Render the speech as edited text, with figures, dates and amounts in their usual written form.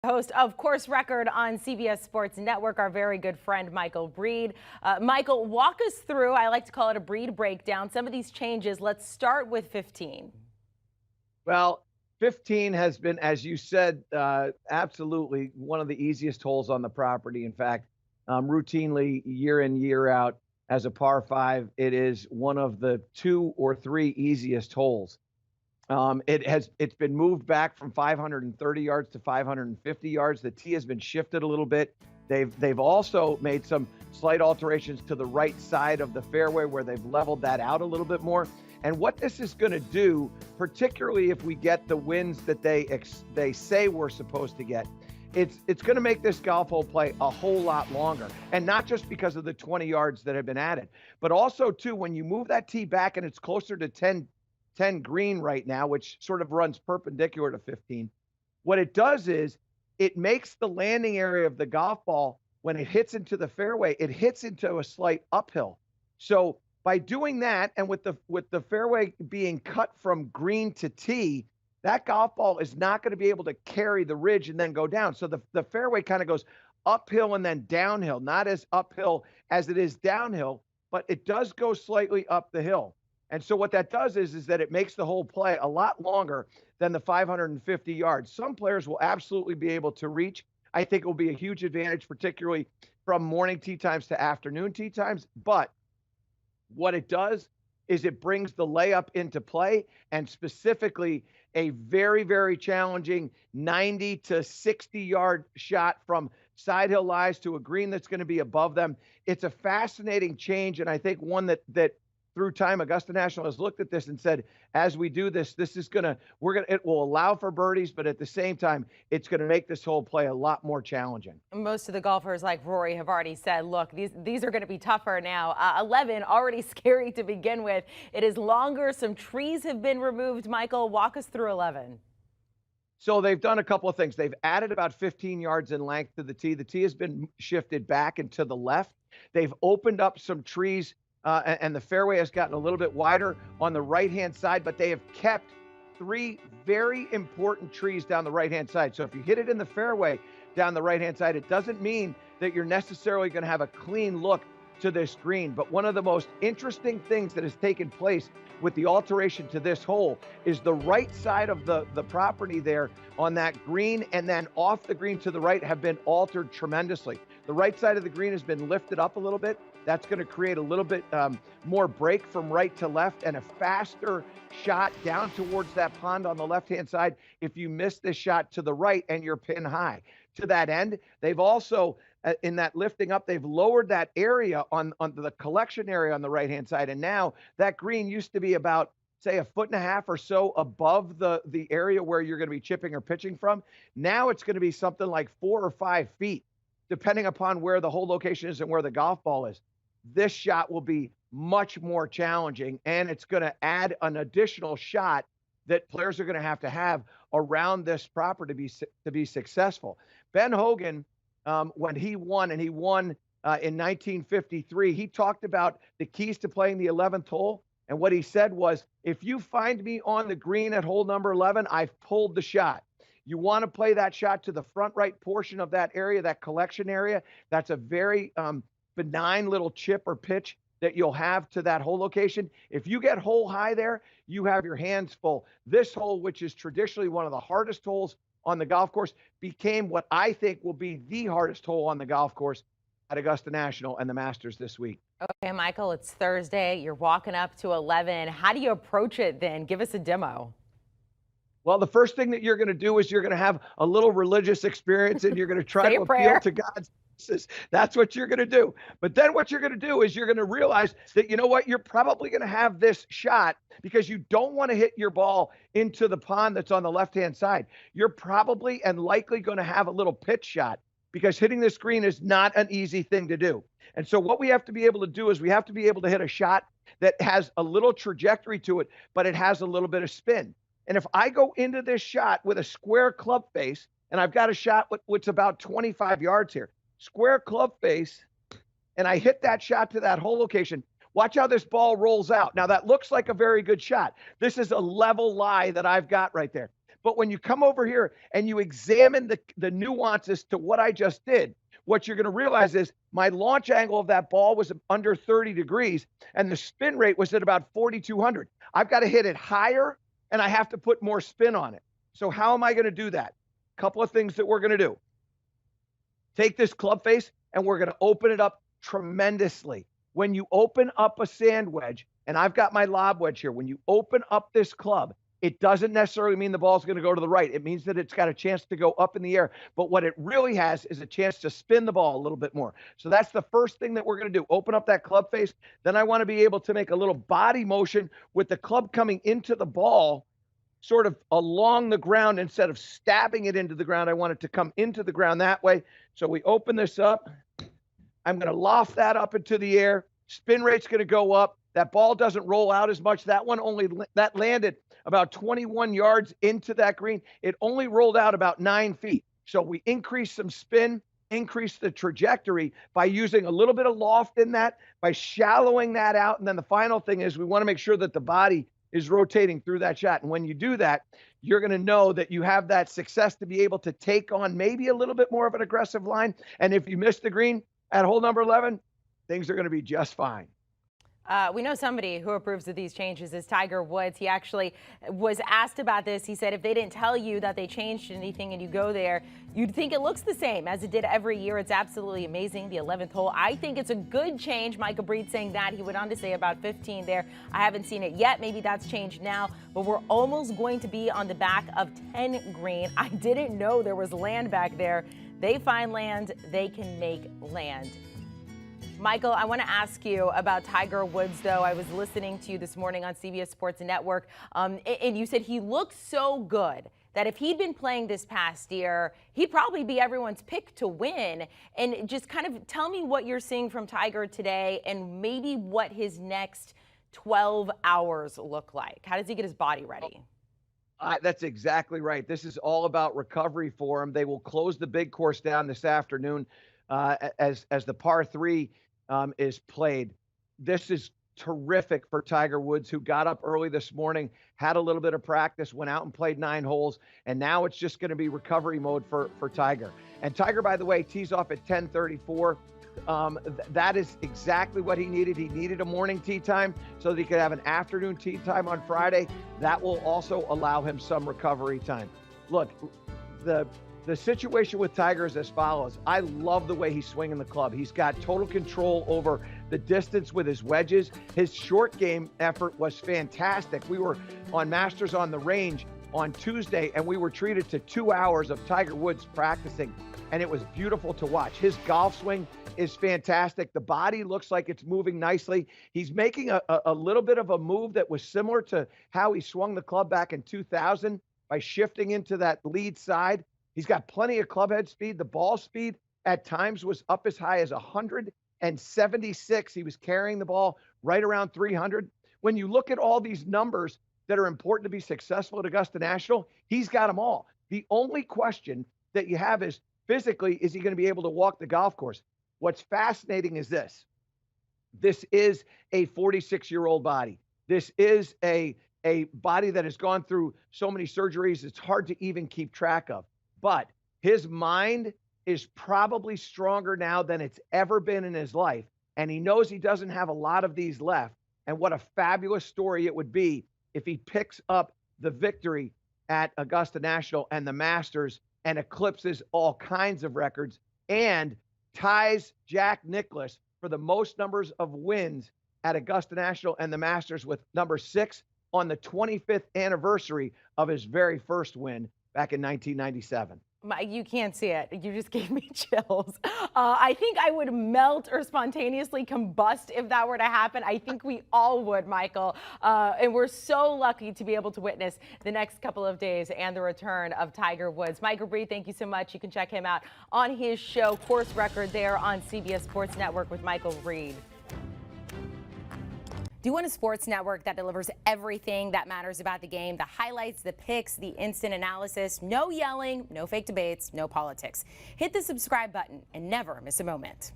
Host of Course Record on CBS Sports Network, our very good friend Michael Breed. Michael, walk us through, I like to call it a Breed breakdown, some of these changes. Let's start with 15. Well, 15 has been, as you said, absolutely one of the easiest holes on the property. In fact, routinely year in, year out, as a par five, it is one of the 2 or 3 easiest holes. It's been moved back from 530 yards to 550 yards. The tee has been shifted a little bit. They've also made some slight alterations to the right side of the fairway where they've leveled that out a little bit more. And what this is going to do, particularly if we get the winds that they say we're supposed to get, it's going to make this golf hole play a whole lot longer. And not just because of the 20 yards that have been added, but also too, when you move that tee back and it's closer to 10 green right now, which sort of runs perpendicular to 15. What it does is it makes the landing area of the golf ball, when it hits into the fairway, it hits into a slight uphill. So by doing that, and with the fairway being cut from green to tee, that golf ball is not going to be able to carry the ridge and then go down. So the fairway kind of goes uphill and then downhill, not as uphill as it is downhill, but it does go slightly up the hill. And so what that does is that it makes the whole play a lot longer than the 550 yards. Some players will absolutely be able to reach. I think it will be a huge advantage, particularly from morning tee times to afternoon tee times. But what it does is it brings the layup into play, and specifically a very, very challenging 90 to 60 yard shot from side hill lies to a green that's going to be above them. It's a fascinating change, and I think one that through time, Augusta National has looked at this and said, as we do this, it will allow for birdies, but at the same time, it's going to make this whole play a lot more challenging. Most of the golfers like Rory have already said, look, these are going to be tougher now. 11, already scary to begin with. It is longer. Some trees have been removed. Michael, walk us through 11. So they've done a couple of things. They've added about 15 yards in length to the tee. The tee has been shifted back and to the left. They've opened up some trees and the fairway has gotten a little bit wider on the right-hand side, but they have kept 3 very important trees down the right-hand side. So if you hit it in the fairway down the right-hand side, it doesn't mean that you're necessarily going to have a clean look to this green. But one of the most interesting things that has taken place with the alteration to this hole is the right side of the property there on that green and then off the green to the right have been altered tremendously. The right side of the green has been lifted up a little bit. That's going to create a little bit more break from right to left and a faster shot down towards that pond on the left-hand side if you miss this shot to the right and you're pin high. To that end, they've also, in that lifting up, they've lowered that area on the collection area on the right-hand side. And now that green used to be about, say, 1.5 feet or so above the area where you're going to be chipping or pitching from. Now it's going to be something like 4 or 5 feet, depending upon where the hole location is and where the golf ball is. This shot will be much more challenging, and it's going to add an additional shot that players are going to have around this property to be successful. Ben Hogan, when he won, and he won in 1953, he talked about the keys to playing the 11th hole. And what he said was, if you find me on the green at hole number 11, I've pulled the shot. You want to play that shot to the front right portion of that area, that collection area. That's a very benign little chip or pitch that you'll have to that hole location. If you get hole high there, you have your hands full. This hole, which is traditionally one of the hardest holes on the golf course, became what I think will be the hardest hole on the golf course at Augusta National and the Masters this week. Okay, Michael, it's Thursday. You're walking up to 11. How do you approach it then? Give us a demo. Well, the first thing that you're going to do is you're going to have a little religious experience and you're going to try to appeal to God's. That's what you're going to do. But then what you're going to do is you're going to realize that, you know what, you're probably going to have this shot because you don't want to hit your ball into the pond that's on the left-hand side. You're probably and likely going to have a little pitch shot because hitting this green is not an easy thing to do. And so what we have to be able to do is we have to be able to hit a shot that has a little trajectory to it, but it has a little bit of spin. And if I go into this shot with a square club face, and I've got a shot which about 25 yards here, square club face, and I hit that shot to that hole location, watch how this ball rolls out. Now, that looks like a very good shot. This is a level lie that I've got right there. But when you come over here and you examine the nuances to what I just did, what you're going to realize is my launch angle of that ball was under 30 degrees and the spin rate was at about 4,200. I've got to hit it higher and I have to put more spin on it. So how am I going to do that? A couple of things that we're going to do. Take this club face and we're going to open it up tremendously. When you open up a sand wedge, and I've got my lob wedge here, when you open up this club, it doesn't necessarily mean the ball's going to go to the right. It means that it's got a chance to go up in the air. But what it really has is a chance to spin the ball a little bit more. So that's the first thing that we're going to do. Open up that club face. Then I want to be able to make a little body motion with the club coming into the ball, sort of along the ground instead of stabbing it into the ground. I want it to come into the ground that way. So we open this up. I'm going to loft that up into the air. Spin rate's going to go up. That ball doesn't roll out as much. That one that landed about 21 yards into that green. It only rolled out about 9 feet. So we increased some spin, increased the trajectory by using a little bit of loft in that, by shallowing that out. And then the final thing is we want to make sure that the body is rotating through that shot. And when you do that, you're going to know that you have that success to be able to take on maybe a little bit more of an aggressive line. And if you miss the green at hole number 11, things are going to be just fine. We know somebody who approves of these changes is Tiger Woods. He actually was asked about this. He said if they didn't tell you that they changed anything and you go there, you'd think it looks the same as it did every year. It's absolutely amazing. The 11th hole, I think it's a good change. Micah Breed saying that. He went on to say about 15 there. I haven't seen it yet. Maybe that's changed now, but we're almost going to be on the back of 10 green. I didn't know there was land back there. They find land, they can make land. Michael, I want to ask you about Tiger Woods, though. I was listening to you this morning on CBS Sports Network, and you said he looked so good that if he'd been playing this past year, he'd probably be everyone's pick to win. And just kind of tell me what you're seeing from Tiger today and maybe what his next 12 hours look like. How does he get his body ready? That's exactly right. This is all about recovery for him. They will close the big course down this afternoon as the par 3 is played. This is terrific for Tiger Woods, who got up early this morning, had a little bit of practice, went out and played 9 holes, and now it's just going to be recovery mode for Tiger. And Tiger, by the way, tees off at 10:34. That is exactly what he needed. He needed a morning tee time so that he could have an afternoon tee time on Friday. That will also allow him some recovery time. Look, the situation with Tiger is as follows. I love the way he's swinging the club. He's got total control over the distance with his wedges. His short game effort was fantastic. We were on Masters on the Range on Tuesday, and we were treated to 2 hours of Tiger Woods practicing, and it was beautiful to watch. His golf swing is fantastic. The body looks like it's moving nicely. He's making a little bit of a move that was similar to how he swung the club back in 2000 by shifting into that lead side. He's got plenty of club head speed. The ball speed at times was up as high as 176. He was carrying the ball right around 300. When you look at all these numbers that are important to be successful at Augusta National, he's got them all. The only question that you have is physically, is he going to be able to walk the golf course? What's fascinating is this. This is a 46-year-old body. This is a body that has gone through so many surgeries, it's hard to even keep track of. But his mind is probably stronger now than it's ever been in his life. And he knows he doesn't have a lot of these left. And what a fabulous story it would be if he picks up the victory at Augusta National and the Masters and eclipses all kinds of records and ties Jack Nicklaus for the most numbers of wins at Augusta National and the Masters with number 6 on the 25th anniversary of his very first win back in 1997. You can't see it. You just gave me chills. I think I would melt or spontaneously combust if that were to happen. I think we all would, Michael. And we're so lucky to be able to witness the next couple of days and the return of Tiger Woods. Micah Breed, thank you so much. You can check him out on his show, Course Record, there on CBS Sports Network with Michael Breed. Do you want a sports network that delivers everything that matters about the game? The highlights, the picks, the instant analysis, no yelling, no fake debates, no politics. Hit the subscribe button and never miss a moment.